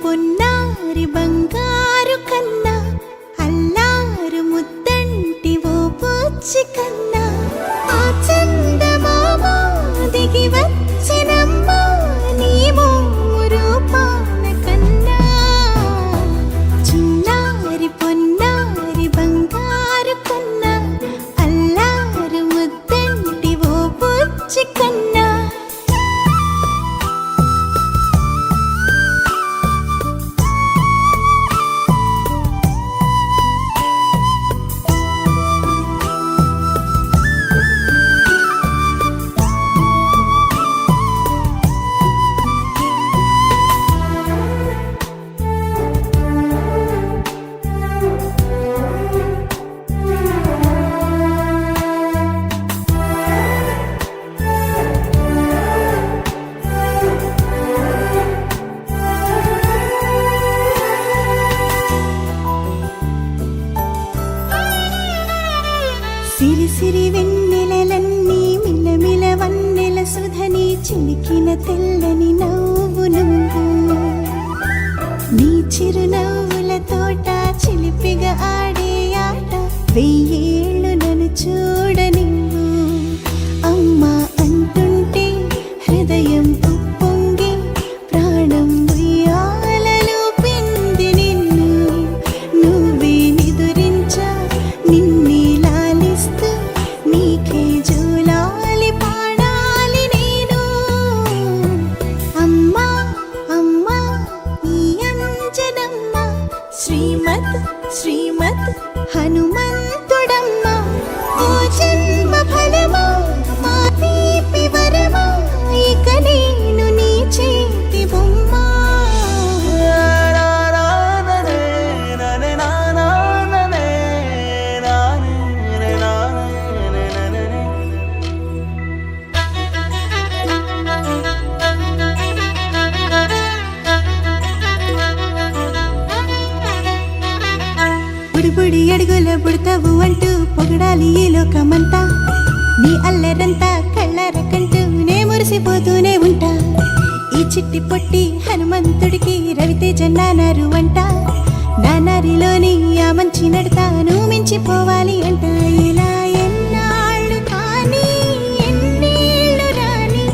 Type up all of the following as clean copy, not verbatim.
పొన్నారి బంగారు కన్నా అల్లారు ముద్దంటి ఓ పూచి కన్నా ఆ చందమామ దిగి వచ్చినమ్మా నీ మోము రూపాన కన్నా చిన్నారి పొన్నారి బంగారు కన్నా అల్లారు ముద్దంటి ఓ పూచి కన్నా సిరి సిరి వెన్నెలలన్నీ మిలమిల వన్నెల సుధని చిలికిన తెల్లని నవ్వు నువ్వు నీ చిరునవ్వుల తోట చిలిపిగా ఆడే ఆట వెయ్యేళ్ళు నన్ను చూడ నువ్వు అమ్మా అంటుంటే హృదయం ఉప్పొంగి ప్రాణం ఉయ్యాలలో పిండి నిన్ను నువ్వే నిదురించా నిన్నే నీకే జూలాలి పాడాలి నేను అమ్మా అమ్మా ఈ అంజనమ్మ శ్రీమత్ శ్రీమత్ హనుమంతుడమ్మ ఓ జన్మ ఫలమా మా తీపి వరమా ఇక నేను నీ చేతి బొమ్మ బుడి అడుగుల బుడతావు అంటూ పొగడాలి ఈ లోకమంతా నీ అల్లరంతా కళ్ళారకంటూ నే మురిసిపోతూనే ఉంటా ఈ చిట్టి పొట్టి హనుమంతుడికి రవితేజ నానారు అంట నానారిలోని ఆ మంచి నడతాను మించిపోవాలి అంట ఇలా ఎన్నాళ్ళు కానీ ఎన్నేళ్ళు రాని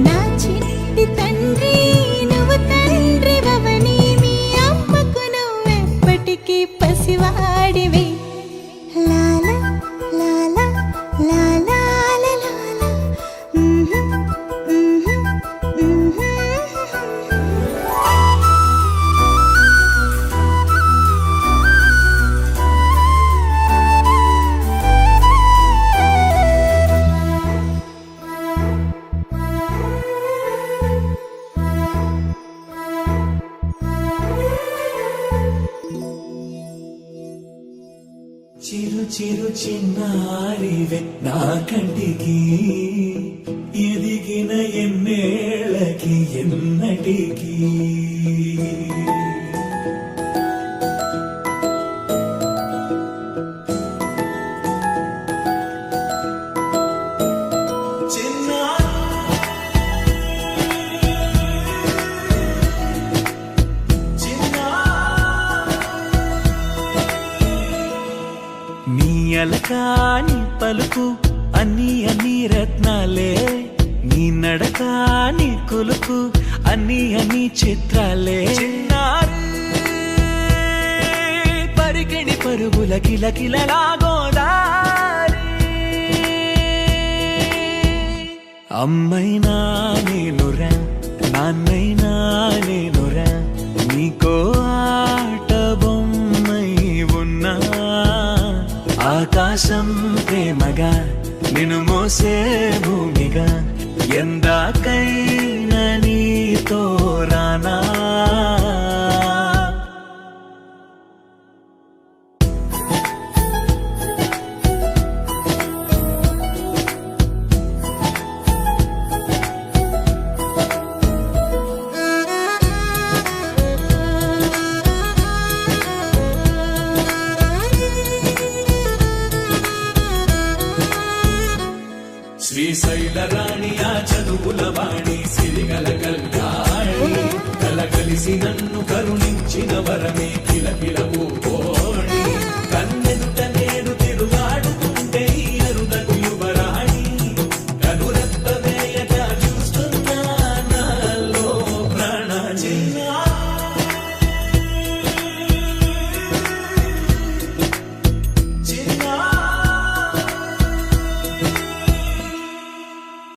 నా చిట్టి తండ్రి నువ్వు తండ్రి వవని మీ అమ్మకు నువ్వెప్పటికీ పసివాడివి లాల లాల లాల లాల చిరు చిరు చిన్నారివే నా కంటికి ఎదిగిన ఎన్నేళ్ళకి ఎన్నటికి అలకాని పలుకు అన్ని అన్ని రత్నాలే నీ నడక నీ కులుకు అన్ని అన్ని చిత్రాలే చిన్నారి పరికిణి పరుగుల కిలకిలలాగోదారి అమ్మైనా నేనురా నాన్నైనా నేనురా నీకో ఆట బొమ్మై ఉన్నా ఆకాశం ప్రేమగా నిన్ను మోసే భూమిగా ఎందాకైనా నీతో రానా శ్రీశైల రాణి ఆ చదువుల వాణి సిరిగల కళ్యాణి కలకలి తెలిసి నన్ను కరుణించిన వరమే కిలకిలవు కోడి